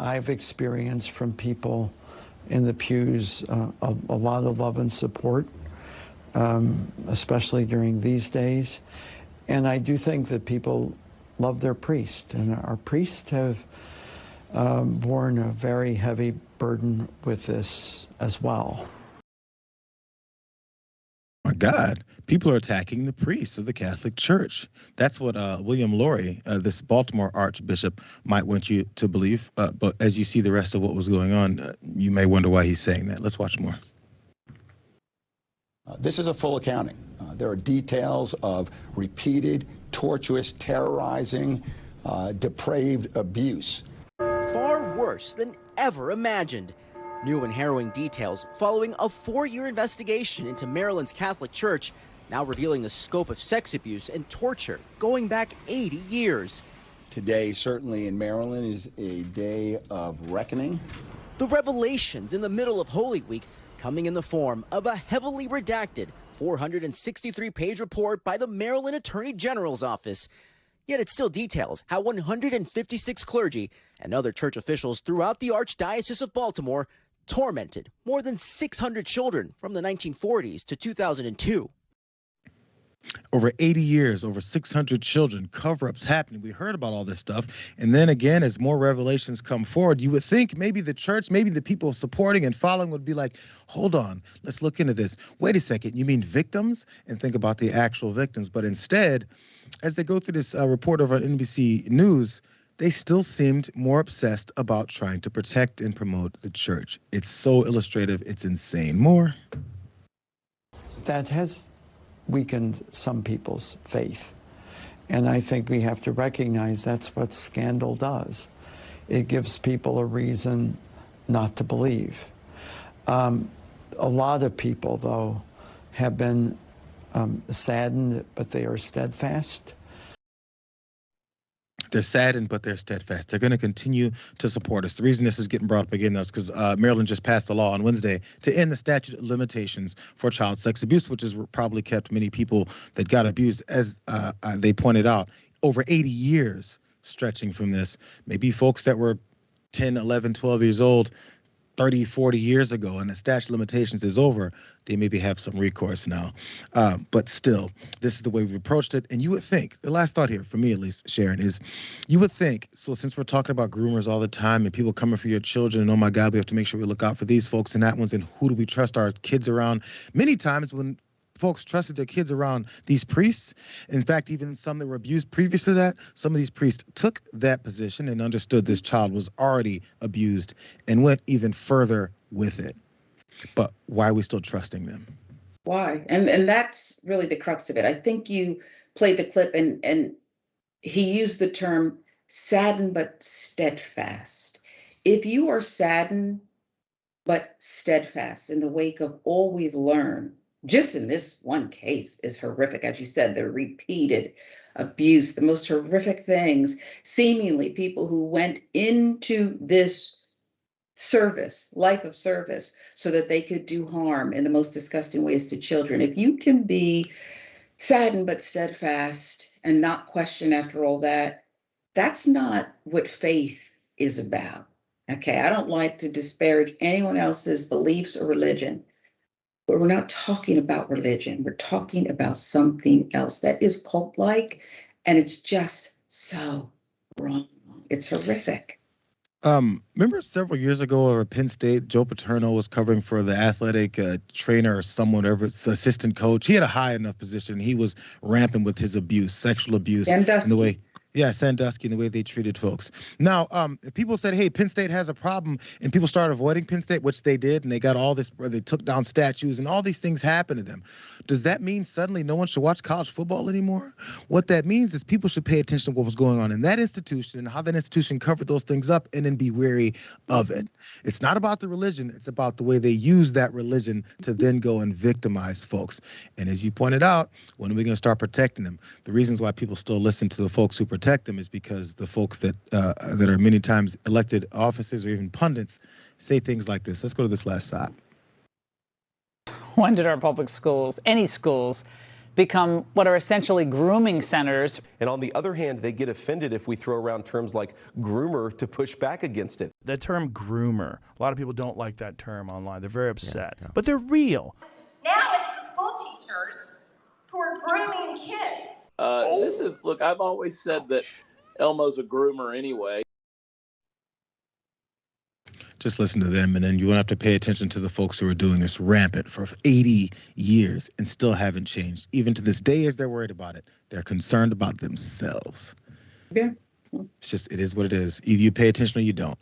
I've experienced from people in the pews a lot of love and support, especially during these days. And I do think that people love their priest, and our priests have borne a very heavy burden with this as well. My God, people are attacking the priests of the Catholic Church. That's what William Lori, this Baltimore Archbishop, might want you to believe. But as you see the rest of what was going on, you may wonder why he's saying that. Let's watch more. This is a full accounting. There are details of repeated, tortuous, terrorizing, depraved abuse. Far worse than ever imagined. New and harrowing details following a 4-year investigation into Maryland's Catholic Church, now revealing the scope of sex abuse and torture going back 80 years. Today, certainly in Maryland, is a day of reckoning. The revelations in the middle of Holy Week coming in the form of a heavily redacted 463-page report by the Maryland Attorney General's office. Yet it still details how 156 clergy and other church officials throughout the Archdiocese of Baltimore tormented more than 600 children from the 1940s to 2002. Over 80 years, over 600 children, cover-ups happening. We heard about all this stuff. And then again, as more revelations come forward, you would think maybe the church, maybe the people supporting and following would be like, hold on, let's look into this. Wait a second, you mean victims? And think about the actual victims. But instead, as they go through this report over on NBC News, they still seemed more obsessed about trying to protect and promote the church. It's so illustrative. It's insane. More. That has weakened some people's faith. And I think we have to recognize that's what scandal does. It gives people a reason not to believe. A lot of people, though, have been saddened, but they are steadfast. They're saddened, but they're steadfast. They're going to continue to support us. The reason this is getting brought up again is because Maryland just passed a law on Wednesday to end the statute of limitations for child sex abuse, which has probably kept many people that got abused, as they pointed out, over 80 years stretching from this. Maybe folks that were 10, 11, 12 years old 30, 40 years ago, and the statute of limitations is over, they maybe have some recourse now. But still, this is the way we've approached it. And you would think, the last thought here, for me at least, Sharon, is you would think, so since we're talking about groomers all the time and people coming for your children, and oh my God, we have to make sure we look out for these folks and that ones, and who do we trust our kids around? Many times when folks trusted their kids around these priests, in fact, even some that were abused previous to that, some of these priests took that position and understood this child was already abused and went even further with it. But why are we still trusting them? Why? And that's really the crux of it. I think you played the clip and he used the term saddened but steadfast. If you are saddened but steadfast in the wake of all we've learned, just in this one case is horrific. As you said, the repeated abuse, the most horrific things, seemingly people who went into this service, life of service, so that they could do harm in the most disgusting ways to children. If you can be saddened but steadfast and not question after all that, that's not what faith is about. Okay, I don't like to disparage anyone else's beliefs or religion, but we're not talking about religion. We're talking about something else that is cult-like, and it's just so wrong. It's horrific. Remember several years ago over at Penn State, Joe Paterno was covering for the athletic trainer or someone, whatever, assistant coach. He had a high enough position. He was rampant with his abuse, sexual abuse. And the way. Yeah, Sandusky and the way they treated folks. Now, if people said, hey, Penn State has a problem, and people started avoiding Penn State, which they did, and they got all this, they took down statues, and all these things happened to them. Does that mean suddenly no one should watch college football anymore? What that means is people should pay attention to what was going on in that institution and how that institution covered those things up, and then be wary of it. It's not about the religion. It's about the way they use that religion to then go and victimize folks. And as you pointed out, when are we going to start protecting them? The reasons why people still listen to the folks who protect them is because the folks that are many times elected offices or even pundits say things like this. Let's go to this last side. When did our public schools, any schools, become what are essentially grooming centers. And on the other hand, they get offended if we throw around terms like groomer to push back against it. The term groomer, a lot of people don't like that term online. They're very upset, but they're real. Now it's the school teachers who are grooming kids. Look, I've always said that Elmo's a groomer anyway. Just listen to them, and then you won't have to pay attention to the folks who are doing this rampant for 80 years and still haven't changed. Even to this day, as they're worried about it, they're concerned about themselves. Yeah. It's just, it is what it is. Either you pay attention or you don't.